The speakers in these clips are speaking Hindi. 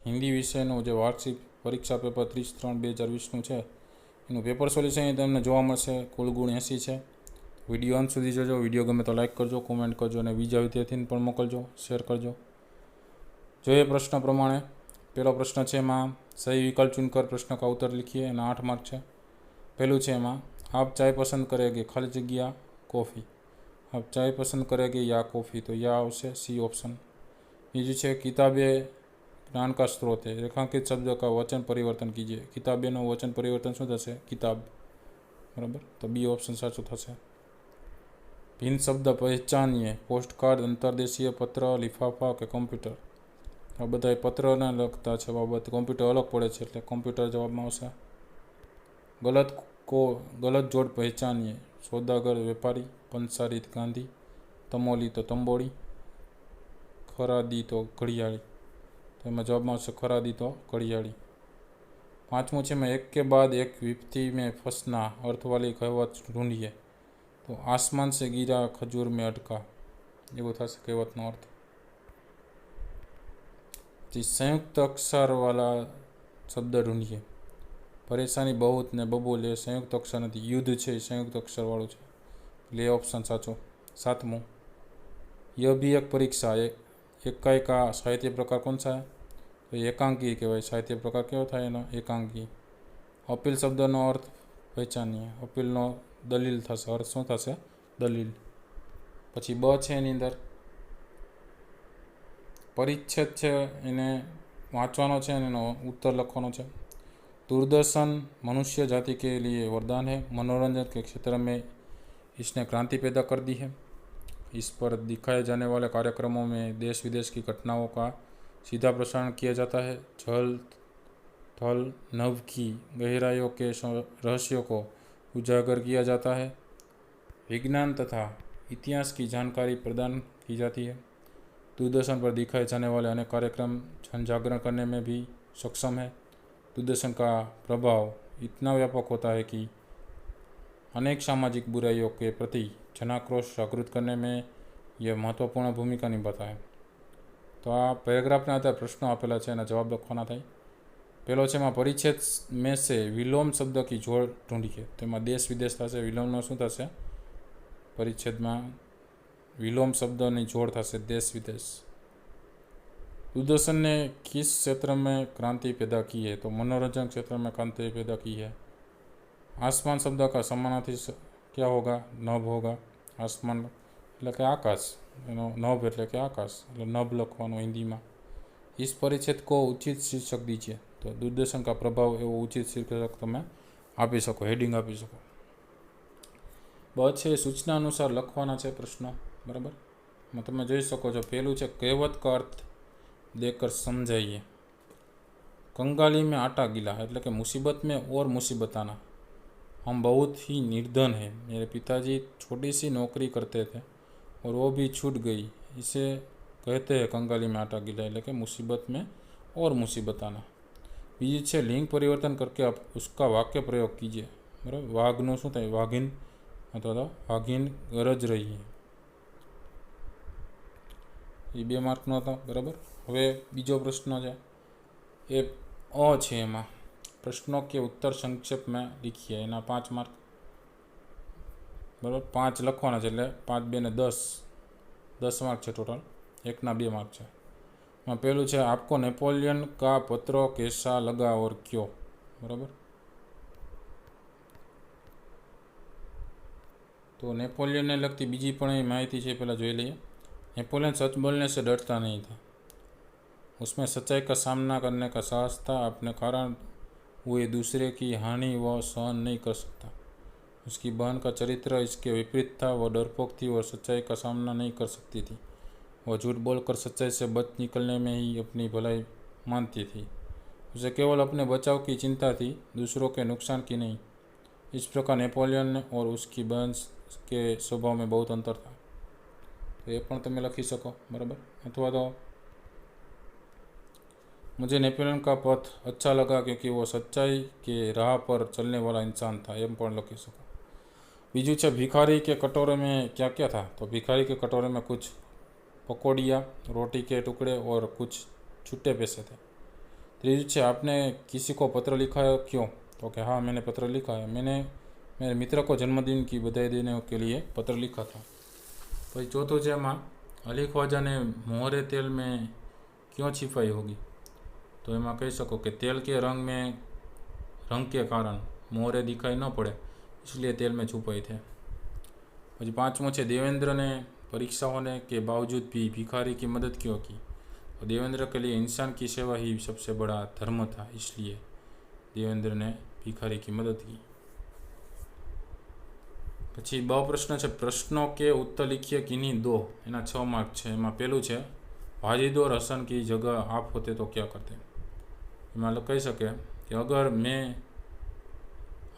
हिंदी विषयનું જે વાર્ષિક પરીક્ષા પેપર 30/3/2020નું છે એનું પેપર સોલ્યુશન અહીં તમને જોવા મળશે. કુલ ગુણ 80 છે. વિડીયો અંત સુધી જોજો. વિડીયો ગમે તો લાઇક કરજો, કોમેન્ટ કરજો અને બીજા વિદ્યાર્થીને પણ મોકલજો, શેર કરજો. જોઈએ પ્રશ્ન પ્રમાણે. પહેલો પ્રશ્ન છે એમાં सही विकल्प चुनकर प्रश्न का उत्तर लिखिए एना 8 मार्क है. पहलू है एम आप चाय पसंद करेंगे खाली जगह कॉफ़ी. आप चाय पसंद करेंगे या कॉफ़ी, तो या आवश्य सी ऑप्शन. बीजू है किताबें ज्ञान का स्रोत है. रेखांकित शब्द का वचन परिवर्तन कीजिए. किताबें वचन परिवर्तन शू थे? किताब. बराबर, तो बी ऑप्शन साचो थे. भिन्न शब्द पहचानिए. पोस्ट कार्ड, अंतरदेशीय पत्र, लिफाफा के कम्प्यूटर. आ बधा पत्रने लगता है बाबत. कम्प्यूटर अलग पड़े એટલે कम्प्यूटर जवाब में आवशे. गलत जोड़ पहचानिए. सौदागर वेपारी, पंसारी गांधी, तमोली तो तंबोड़ी, खरादी तो घड़ियाली. तो एम जवाब में आवशे खरादी तो घड़ियाली. पांचमू है मैं एक के बाद एक विपत्ति में फंसना अर्थ वाली कहावत ढूंढिए. तो आसमान से गिरा खजूर में अटका, एवं थशे कहावतनो अर्थ. संयुक्त अक्षर वाला शब्द ढूंढिए. परेशानी बहुत ने बबूल ए संयुक्त अक्षर नहीं. युद्ध है संयुक्त अक्षर वालू है, ले ऑप्शन साचो. सातमू, यह भी एक परीक्षा. एकाई का साहित्य प्रकार कौन सा है? तो एकांकी कहवाय. साहित्य प्रकार केवो थाय एनो? एकांकी. अपील शब्दनो अर्थ पहचानिए. अपीलनो दलील थशे. अर्थ शुं थशे? दलील. पछी ब छे एनी अंदर परिच्छेद है एने वाँचवानो है एनो उत्तर लखवानो है. दूरदर्शन मनुष्य जाति के लिए वरदान है. मनोरंजन के क्षेत्र में इसने क्रांति पैदा कर दी है. इस पर दिखाए जाने वाले कार्यक्रमों में देश विदेश की घटनाओं का सीधा प्रसारण किया जाता है. जल थल नभ की गहराइयों के रहस्यों को उजागर किया जाता है. विज्ञान तथा इतिहास की जानकारी प्रदान की जाती है. दूरदर्शन पर दिखाए जाने वाले अनेक कार्यक्रम जन जागरण करने में भी सक्षम है. दूरदर्शन का प्रभाव इतना व्यापक होता है कि अनेक सामाजिक बुराइयों के प्रति जनाक्रोश जागृत करने में यह महत्वपूर्ण भूमिका निभाता है. तो आ पेरेग्राफने आधार प्रश्नों आपेला है, जवाब लखवाना थाय. पहलो है परिच्छेद में से विलोम शब्द की जोड़ ढूंढिए. तो एम देश विदेश थशे. विलोमनो शुं थशे? परिच्छेद में विलोम शब्दनी जोड़ थशे देश विदेश. दूरदर्शन ने किस क्षेत्र में क्रांति पैदा की है? तो मनोरंजन क्षेत्र में क्रांति पैदा की है. आसमान शब्द का समानार्थी क्या होगा? नभ होगा. आसमान એટલે કે આકાશ, એનો નભ એટલે કે આકાશ, એટલે નભ લખવાનું हिंदी में. इस परिच्छेद को उचित शीर्षक दीजिए. तो दूरदर्शन का प्रभाव एवं उचित शीर्षक તમે આપી શકો, हेडिंग આપી શકો. बस है सूचना अनुसार लखवाना है प्रश्न. बराबर, में तमे जोई सको छो. पहलू है कहेवत का अर्थ देकर समझाइए. कंगाली में आटा गीला एटले के मुसीबत में और मुसीबत आना. हम बहुत ही निर्धन हैं. मेरे पिताजी छोटी सी नौकरी करते थे और वो भी छूट गई. इसे कहते हैं कंगाली में आटा गीला, एटले के मुसीबत में और मुसीबत आना. बीजी है लिंग परिवर्तन करके आप उसका वाक्य प्रयोग कीजिए. बराबर, वाघनो शू थाय? वाघिन अथवा तो वाघिन गरज रही है. ये 2 मार्कनो हतो. बराबर. हवे बीजो प्रश्न है ए अ छे. एमां प्रश्नों के उत्तर संक्षेप में लिखिए. एना 5 मार्क. बराबर, 5 लखवाना है एटले 5 2 ने 10 मार्क है टोटल. 1 ना 2 मार्क है. में पहलू है आपको नेपोलियन का पत्र कैसा लगा और क्यों? बराबर, तो नेपोलियन ने लगती बीजी पण माहिती है, पहला जोई लईए. नेपोलियन सच बोलने से डरता नहीं था. उसमें सच्चाई का सामना करने का साहस था. अपने कारण हुए दूसरे की हानि वह सहन नहीं कर सकता. उसकी बहन का चरित्र इसके विपरीत था. वह डरपोक थी और सच्चाई का सामना नहीं कर सकती थी. वह झूठ बोलकर सच्चाई से बच निकलने में ही अपनी भलाई मानती थी. उसे केवल अपने बचाव की चिंता थी, दूसरों के नुकसान की नहीं. इस प्रकार नेपोलियन और उसकी बहन के स्वभाव में बहुत अंतर था. तो ये पण तमे लखी सको. बराबर, अथवा तो मुझे नेपोलियन का पथ अच्छा लगा क्योंकि वो सच्चाई के राह पर चलने वाला इंसान था. एम पण लखी सको. बीजू है भिखारी के कटोरे में क्या क्या था? तो भिखारी के कटोरे में कुछ पकौड़िया, रोटी के टुकड़े और कुछ छुट्टे पैसे थे. ત્રીજું છે, आपने किसी को पत्र लिखा है क्यों? तो कि हाँ, मैंने पत्र लिखा है। मैंने मेरे मित्र को जन्मदिन की बधाई देने के लिए पत्र लिखा था। भाई चौथું છે એમાં, અલી ખ્વાજા ने मोहरे तेल में क्यों छिपाई होगी? तो એમાં કહી શકો કે तेल के रंग के कारण मोहरे दिखाई न पड़े, इसलिए तेल में छुपाई थे। પછી પાંચમું છે, देवेंद्र ने परीक्षा होने के बावजूद भी भिखारी की मदद क्यों की? तो देवेंद्र के लिए इंसान की सेवा ही सबसे बड़ा धर्म था, इसलिए देवेंद्र ने भिखारी की मदद की। પછી બ પ્રશ્ન છે, પ્રશ્नों के उत्तर लिखिए किन्हीं दो। એના 6 માર્ક છે। એમાં પહેલું છે, वाजिद और हसन की जगह आप होते तो क्या करते? એમાં કહી શકે कि अगर मैं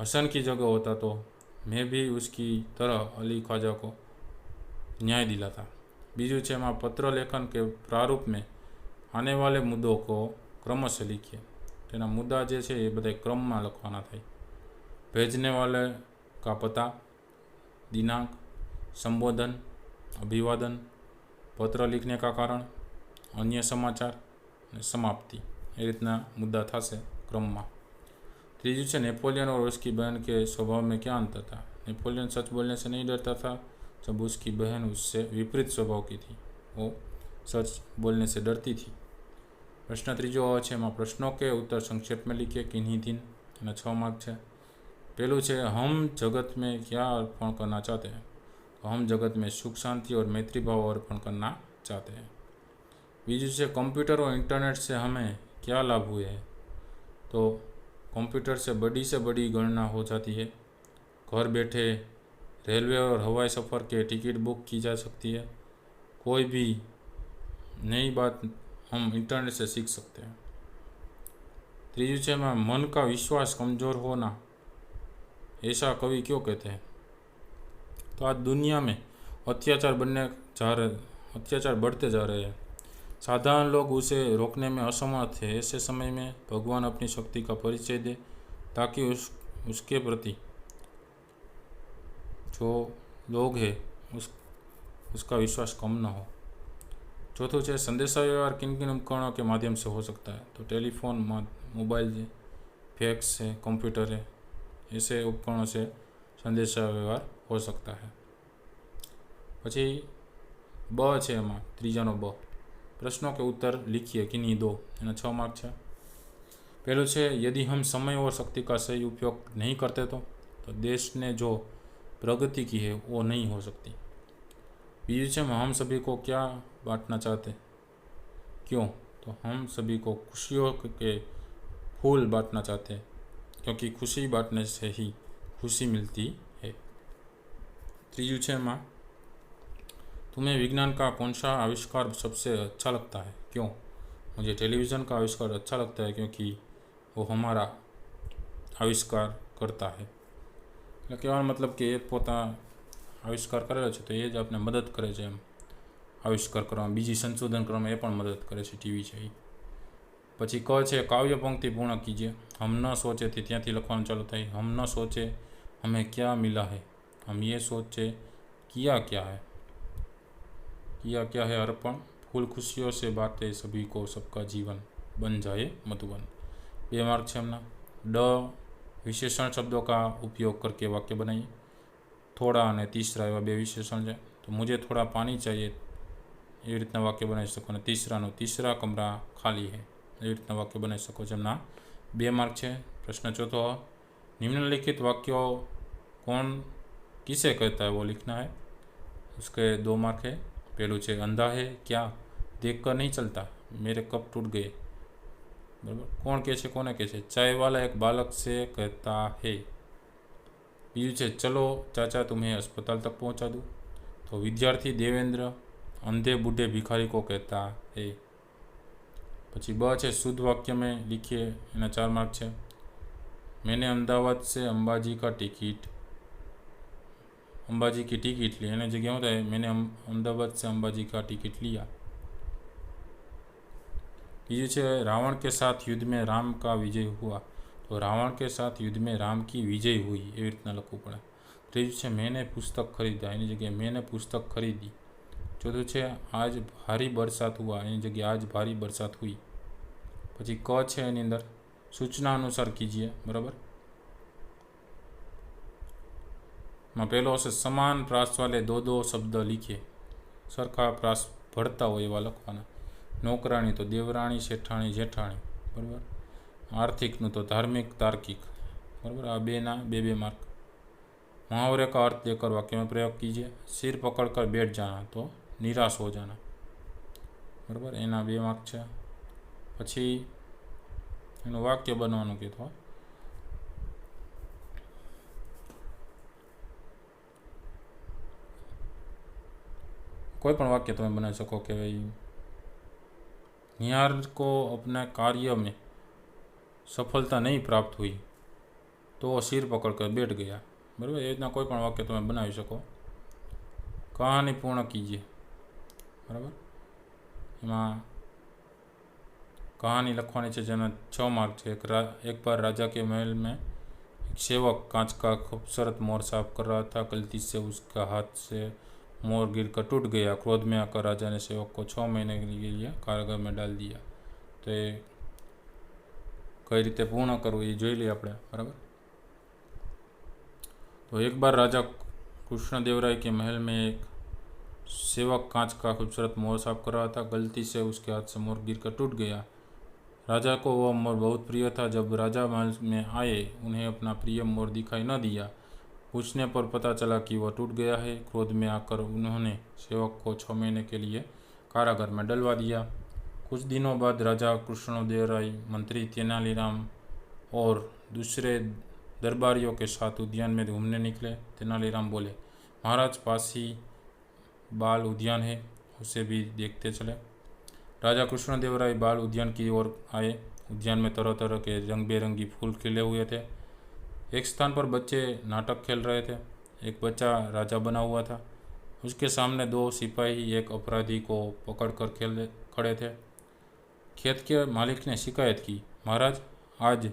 हसन की जगह होता तो मैं भी उसकी तरह अली ख्वाजा को न्याय दिलाता। बीजू है, एम पत्र लेखन के प्रारूप में आने वाले मुद्दों को क्रमशः लिखिए। तेना मुद्दा जे छे ए बधा क्रम में लखवाना थाय। भेजने वाले का पता, दिनांक, संबोधन, अभिवादन, पत्र लिखने का कारण, अन्य समाचार और समाप्ति, ए रीतना मुद्दा थशे क्रम में। तीजू है, नेपोलियन और उसकी बहन के स्वभाव में क्या अंतर था? नेपोलियन सच बोलने से नहीं डरता था, जब उसकी बहन उससे विपरीत स्वभाव की थी, वो सच बोलने से डरती थी। प्रश्न तीजो है, प्रश्नों के उत्तर संक्षेप में लिखिए किन्हीं दिन। 6 मार्क है। पहलू है, हम जगत में क्या अर्पण करना चाहते हैं? तो हम जगत में सुख शांति और मैत्री भाव अर्पण करना चाहते हैं। बीजू है, कंप्यूटर और इंटरनेट से हमें क्या लाभ हुए हैं? तो कंप्यूटर से बड़ी गणना हो जाती है। घर बैठे रेलवे और हवाई सफ़र के टिकट बुक की जा सकती है। कोई भी नई बात हम इंटरनेट से सीख सकते हैं। तीजू है, मन का विश्वास कमज़ोर होना, ऐसा कवि क्यों कहते हैं? तो आज दुनिया में अत्याचार बढ़ते जा रहे हैं। साधारण लोग उसे रोकने में असमर्थ है। ऐसे समय में भगवान अपनी शक्ति का परिचय दे, ताकि उसके प्रति जो लोग हैं उसका विश्वास कम न हो। चौथुं है, संदेशा व्यवहार किन किन उपकरणों के माध्यम से हो सकता है? तो टेलीफोन, मोबाइल है, फैक्स है, कंप्यूटर है, ऐसे उपकरणों से संदेशा व्यवहार हो सकता है। पछी ब है, एमां त्रीजानो ब, प्रश्नों के उत्तर लिखिए किन्हीं दो। एना 6 मार्क है। पहलू है, यदि हम समय और शक्ति का सही उपयोग नहीं करते तो देश ने जो प्रगति की है वो नहीं हो सकती। बीजू है, हम सभी को क्या बांटना चाहते, क्यों? तो हम सभी को खुशियों के फूल बांटना चाहते हैं, क्योंकि खुशी बांटने से ही खुशी मिलती है। तीजू है, माँ तुम्हें विज्ञान का कौन सा आविष्कार सबसे अच्छा लगता है, क्यों? मुझे टेलीविज़न का आविष्कार अच्छा लगता है, क्योंकि वो हमारा आविष्कार करता है। એટલે કહેવાનો મતલબ કે એ પોતા આવિષ્કાર કરેલો છે તો એ જ આપણે મદદ કરે છે એમ આવિષ્કાર કરવામાં, બીજી સંશોધન કરવામાં એ પણ મદદ કરે છે ટીવી છે એ। પછી ક છે, કાવ્ય પંક્તિ પૂર્ણ कीजिए। हम न सोचे थी ત્યાંથી લખવાનું ચાલુ થાય। हम न सोचे हमें क्या मिला है, हम ये सोचे किया क्या है। किया क्या है अर्पण, फूल खुशियों से बातें सभी को, सबका जीवन बन जाए मधुबन। 2 मार्क है एमना। ड, विशेषण शब्दों का उपयोग करके वाक्य बनाइए। थोड़ा और तीसरा एवं 2 विशेषण है। तो मुझे थोड़ा पानी चाहिए, ये रीतना वाक्य बनाई सको। ने तीसरा कमरा खाली है, ये रीतना वाक्य बनाई सको। जेमना 2 मार्क है। प्रश्न चौथो, निम्नलिखित वाक्यों कौन किसे कहता है वो लिखना है, उसके 2 मार्क है। पहलू है, अंधा है क्या, देख कर नहीं चलता, मेरे कप टूट गए। बराबर, कौन कहे छे, कोने कहे छे? चाय वाला एक बालक से कहता है। बीजू है, चलो चाचा तुम्हें अस्पताल तक पहुंचा दूँ। तो विद्यार्थी देवेंद्र अंधे बूढ़े भिखारी को कहता है। पछी ब है, शुद्ध वाक्य में लिखिए। एना 4 मार्क है। मैंने अहमदाबाद से अंबाजी की टिकट ली। एने जगह होता है, मैंने अहमदाबाद से अंबाजी का टिकट लिया। तीजू है, रावण के साथ युद्ध में राम का विजय हुआ। तो रावण के साथ युद्ध में राम की विजय हुई, एवी रीतना लखवू पड़े। तीजू है, मैंने पुस्तक खरीदा, एनी जगह मैंने पुस्तक खरीदी। चौथुं है, आज भारी बरसात हुआ, एनी जगह आज भारी बरसात हुई। પછી ક છે એની અંદર સૂચના અનુસાર કીજીએ, બરાબર। માં પહેલો હશે સમાન પ્રાસ વાલે દો દો શબ્દ લીખીએ, સરખા પ્રાસ ભળતા હોય એવા લખવાના। નોકરાણી તો દેવરાણી, શેઠાણી, જેઠાણી, બરાબર। આર્થિકનું તો ધાર્મિક, તાર્किक, बराबर। आ बेना बे बे मार्क। मुहावरे का अर्थ देकर वाक्य में प्रयोग कीजिए। सिर पकड़कर बैठ जाना तो निराश हो जाना, बराबर। एना 2 मार्क है। पछी एनु वाक्य बनवानुं कीधुं। कोई पण वाक्य तमे बनावी शको कि भाई निहार को अपने कार्य में सफलता नहीं प्राप्त हुई तो वो सिर पकड़कर बैठ गया, बराबर। ये रीतना कोई पण वाक्य तमे बनावी शको। कहानी पूर्ण कीजिए, बराबर। एमां कहानी लखवानी है जेना 6 मार्क है। एक बार राजा के महल में एक सेवक कांच का खूबसूरत मोर साफ कर रहा था। गलती से उसका हाथ से मोर गिरकर टूट गया। क्रोध में आकर राजा ने सेवक को 6 महीने के लिए कारागार में डाल दिया। तो ये कई रीते पूर्ण करवुं ये जोई लईए आपणे, बराबर। तो एक बार राजा कृष्णदेवराय के महल में एक सेवक कांच का खूबसूरत मोर साफ कर रहा था। गलती से उसके हाथ से मोर गिरकर टूट गया। राजा को वह मोर बहुत प्रिय था। जब राजा महल में आए उन्हें अपना प्रिय मोर दिखाई न दिया। पूछने पर पता चला कि वह टूट गया है। क्रोध में आकर उन्होंने सेवक को 6 महीने के लिए कारागार में डलवा दिया। कुछ दिनों बाद राजा कृष्णदेवराय मंत्री तेनालीराम और दूसरे दरबारियों के साथ उद्यान में घूमने निकले। तेनालीराम बोले, महाराज पास ही बाल उद्यान है, उसे भी देखते चले। राजा कृष्णदेवराय बाल उद्यान की ओर आए। उद्यान में तरह तरह के रंग बेरंगी फूल खिले हुए थे। एक स्थान पर बच्चे नाटक खेल रहे थे। एक बच्चा राजा बना हुआ था। उसके सामने 2 सिपाही एक अपराधी को पकड़कर खड़े थे। खेत के मालिक ने शिकायत की, महाराज आज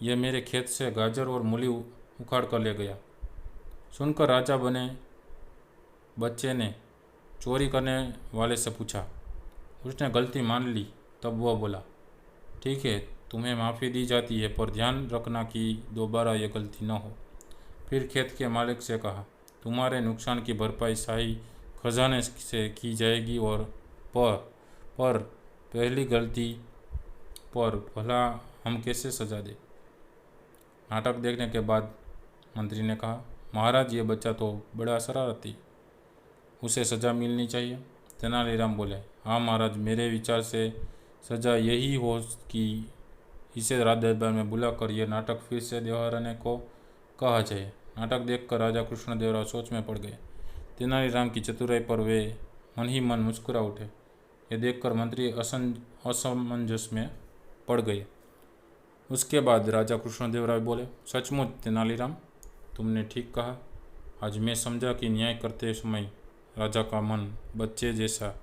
यह मेरे खेत से गाजर और मूली उखाड़ कर ले गया। सुनकर राजा बने बच्चे ने चोरी करने वाले से पूछा। उसने गलती मान ली। तब वह बोला, ठीक है, तुम्हें माफ़ी दी जाती है, पर ध्यान रखना कि दोबारा ये गलती न हो। फिर खेत के मालिक से कहा, तुम्हारे नुकसान की भरपाई शाही खजाने से की जाएगी और पर पहली गलती पर भला हम कैसे सजा दें। नाटक देखने के बाद मंत्री ने कहा, महाराज ये बच्चा तो बड़ा शरारती, उसे सज़ा मिलनी चाहिए। तेनालीराम बोले, हाँ महाराज, मेरे विचार से सज़ा यही हो कि इसे राज दरबार में बुलाकर यह नाटक फिर से दोहराने को कहा जाए। नाटक देखकर राजा कृष्णदेवराय सोच में पड़ गए। तेनालीराम की चतुराई पर वे मन ही मन मुस्कुरा उठे। ये देखकर मंत्री असमंजस में पड़ गए। उसके बाद राजा कृष्णदेवराय बोले, सचमुच तेनालीराम, तुमने ठीक कहा। आज मैं समझा कि न्याय करते समय राजा का मन बच्चे जैसा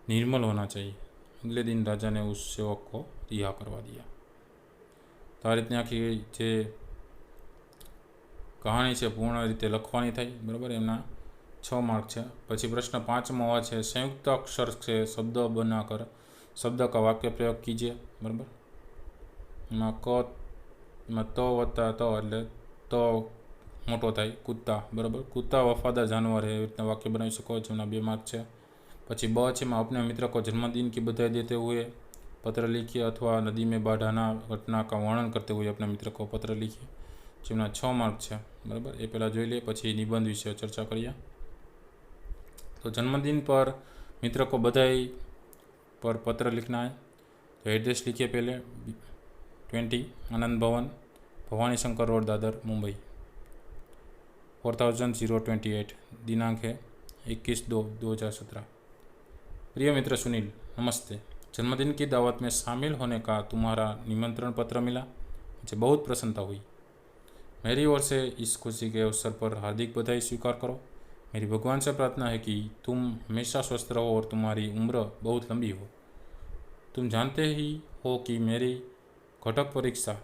निर्मल होना चाहिए। अगले दिन राजा ने उस सेवक को रिहा करवा दिया। तो आ रीतनी आखी जे कहानी है पूर्ण रीते लखवानी थी, बराबर। एमना 6 मार्क है। पछी प्रश्न 5मो है, संयुक्त अक्षर से शब्द बनाकर शब्द का वाक्य प्रयोग कीजिए, बराबर। एमां त वत्ता त एटले त मोटो थाय, कुत्ता, बराबर। कुत्ता वफादार जानवर है, रीतना वाक्य बनावी शको। जेमना 2 मार्क है। पछी ब है, अपने मित्र को जन्मदिन की बधाई देते हुए पत्र लिखिए अथवा नदी में बाढ़ आना घटना का वर्णन करते हुए अपने मित्र को पत्र लिखिए, जेमना 6 मार्क है, बराबर। ये पहला जोई लीए, पछी निबंध विषय चर्चा करिए। तो जन्मदिन पर मित्र को बधाई पर पत्र लिखना है। तो एड्रेस लिखिए पहले 20 आनंद भवन, भवानी शंकर रोड, दादर, मुंबई 4028। दिनांक है 21/2/2017। प्रिय मित्र सुनील, नमस्ते। जन्मदिन की दावत में शामिल होने का तुम्हारा निमंत्रण पत्र मिला, मुझे बहुत प्रसन्नता हुई। मेरी ओर से इस खुशी के अवसर पर हार्दिक बधाई स्वीकार करो। मेरी भगवान से प्रार्थना है कि तुम हमेशा स्वस्थ रहो और तुम्हारी उम्र बहुत लंबी हो। तुम जानते ही हो कि मेरी घटक परीक्षा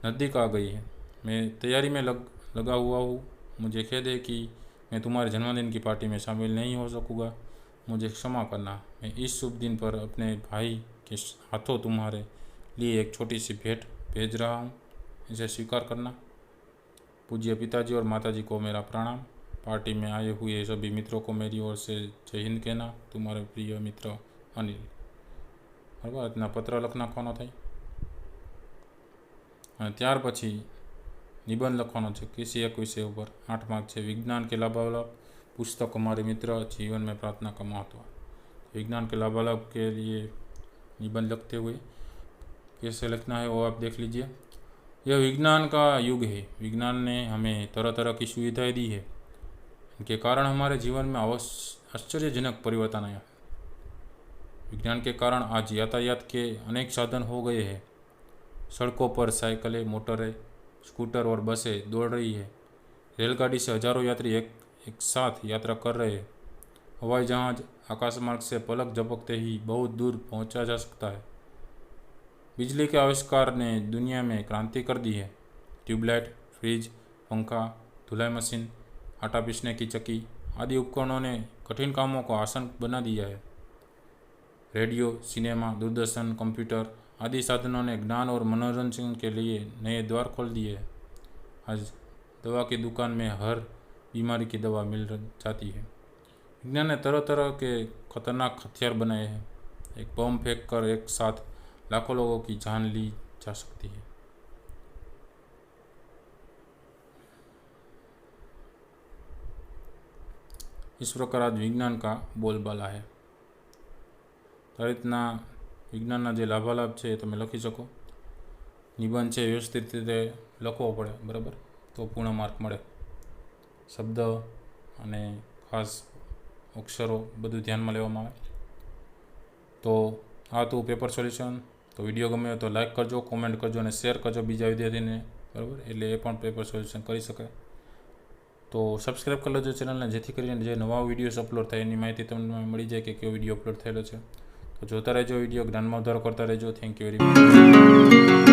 नज़दीक आ गई है। मैं तैयारी में लगा हुआ हूँ। मुझे खेद है कि मैं तुम्हारे जन्मदिन की पार्टी में शामिल नहीं हो सकूँगा। मुझे क्षमा करना। मैं इस शुभ दिन पर अपने भाई कि हाथों तुम्हारे लिए एक छोटी सी भेंट भेज रहा हूँ, इसे स्वीकार करना। पूज्य पिताजी और माताजी को मेरा प्रणाम। पार्टी में आए हुए सभी मित्रों को मेरी ओर से जय हिंद कहना। तुम्हारे प्रिय मित्र अनिल। बराबर, इतना पत्र लख नाखવાનો થાય અને ત્યાર પછી નિબંધ લખવાનો છે किसी एक विषय ऊपर। 8 मार्क છે। विज्ञान के लाभालाभ, पुस्तक हमारे मित्र, जीवन में प्रार्थना का महत्व। विज्ञान के लाभालाभ के लिए निबंध लिखते हुए कैसे लिखना है वो आप देख लीजिए। यह विज्ञान का युग है। विज्ञान ने हमें तरह तरह की सुविधाएं दी है। इनके कारण हमारे जीवन में आश्चर्यजनक परिवर्तन आया। विज्ञान के कारण आज यातायात के अनेक साधन हो गए हैं। सड़कों पर साइकिलें, मोटरें, स्कूटर और बसें दौड़ रही है। रेलगाड़ी से हजारों यात्री एक साथ यात्रा कर रहे हैं। हवाई जहाज आकाशमार्ग से पलक झपकते ही बहुत दूर पहुंचा जा सकता है। बिजली के आविष्कार ने दुनिया में क्रांति कर दी है। ट्यूबलाइट, फ्रिज, पंखा, धुलाई मशीन, आटा पीसने की चक्की आदि उपकरणों ने कठिन कामों को आसान बना दिया है। रेडियो, सिनेमा, दूरदर्शन, कंप्यूटर आदि साधनों ने ज्ञान और मनोरंजन के लिए नए द्वार खोल दिए हैं। आज दवा की दुकान में हर बीमारी की दवा मिल जाती है। विज्ञान ने तरह तरह के खतरनाक हथियार बनाए हैं। एक बम फेंक कर एक साथ लाखों लोगों की जान ली जा सकती है। इस प्रकार आज विज्ञान का बोलबाला है। तो रीतना विज्ञानना जे लाभालाभ है तमे लखी सको। निबंध है व्यवस्थित रीते लखવો पड़े, बराबर, तो पूर्ण मार्क मळे। शब्द अने खास अक्षरों बधुं ध्यानमां लेवामां आवे। तो आ तो पेपर सोल्यूशन। तो विडियो गम्यो तो लाइक करजो, कॉमेंट करजो और शेर करजो बीजा विद्यार्थीने, बराबर, एटले ए पण पेपर सोल्यूशन करी शकाय। तो सब्सक्राइब कर लेजो चेनल ने, जेथी करीने जे नवा विडियोज अपलोड थाय एनी माहिती तमने मळी जाय कि केवो विडियो अपलोड थयेलो छे। तो जोता रहेजो विडियो, ज्ञानमां વધારો करता रहेजो। Thank you very much.